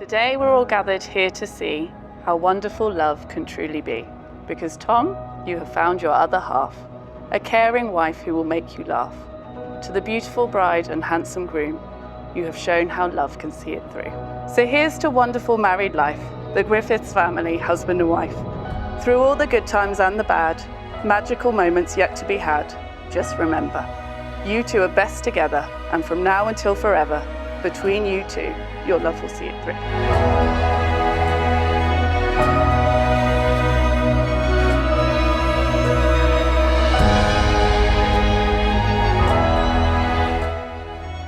Today we're all gathered here to see how wonderful love can truly be. Because Tom, you have found your other half, a caring wife who will make you laugh. To the beautiful bride and handsome groom, you have shown how love can see it through. So here's to wonderful married life, the Griffiths family, husband and wife. Through all the good times and the bad, magical moments yet to be had, just remember, you two are best together, and from now until forever, between you two, your love will see it through.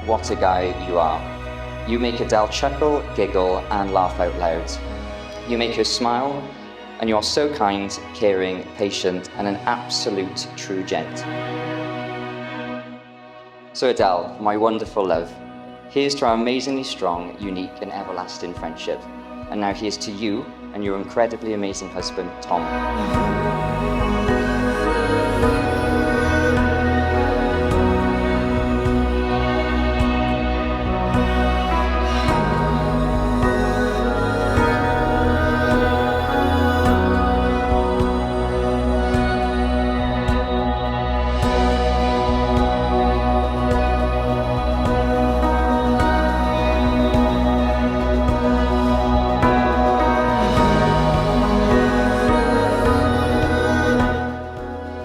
What a guy you are. You make Adele chuckle, giggle, and laugh out loud. You make her smile, and you're so kind, caring, patient, and an absolute true gent. So Adele, my wonderful love, here's to our amazingly strong, unique, and everlasting friendship. And now here's to you and your incredibly amazing husband, Tom.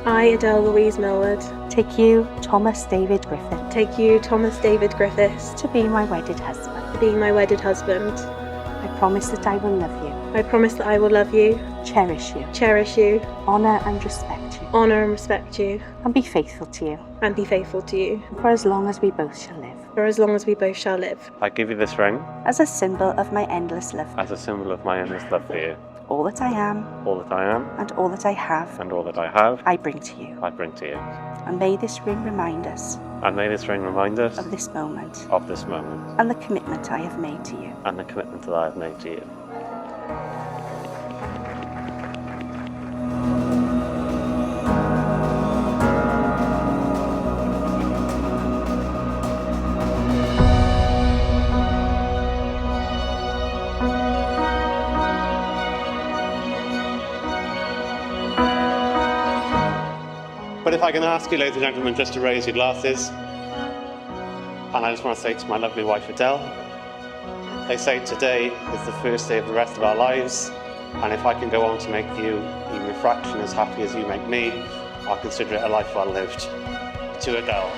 I, Adele Louise Millward, take you, Thomas David Griffith, take you, Thomas David Griffiths, to be my wedded husband. to be my wedded husband. I promise that I will love you, I promise that I will love you, cherish you, cherish you, honour and respect you, honour and respect you, and be faithful to you, and be faithful to you, for as long as we both shall live. for as long as we both shall live. I give you this ring As a symbol of my endless love, as a symbol of my endless love for you. all that I am All that I am and all that I have, and all that I have, I bring to you. I bring to you. And may this ring remind us And may this ring remind us of this moment of this moment and the commitment I have made to you. and the commitment that I have made to you. But if I can ask you, ladies and gentlemen, just to raise your glasses. And I just want to say to my lovely wife, Adele, they say today is the first day of the rest of our lives. And if I can go on to make you even a fraction as happy as you make me, I'll consider it a life well lived. To Adele.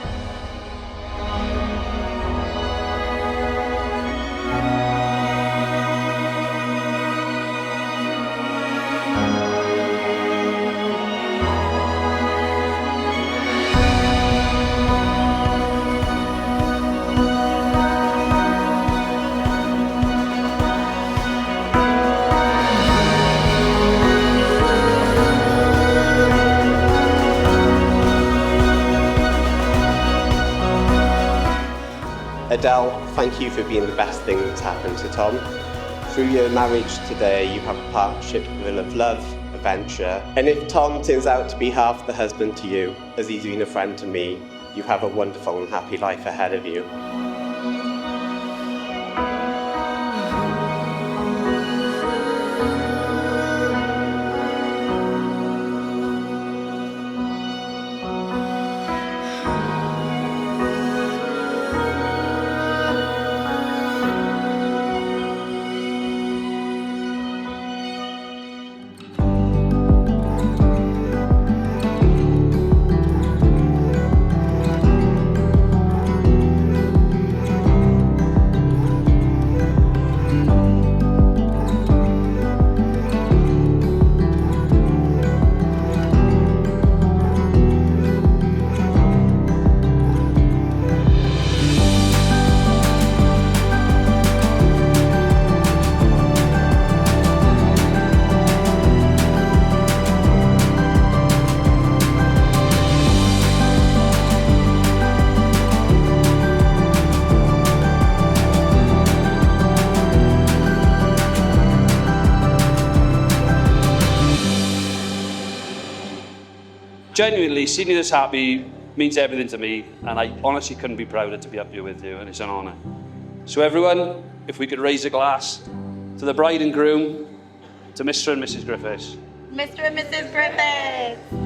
Adele, thank you for being the best thing that's happened to Tom. Through your marriage today, you have a partnership full of love, adventure, and if Tom turns out to be half the husband to you, as he's been a friend to me, you have a wonderful and happy life ahead of you. Genuinely, seeing you this happy means everything to me, and I honestly couldn't be prouder to be up here with you, and it's an honour. So everyone, if we could raise a glass For the bride and groom, to Mr. and Mrs. Griffiths. Mr. and Mrs. Griffiths.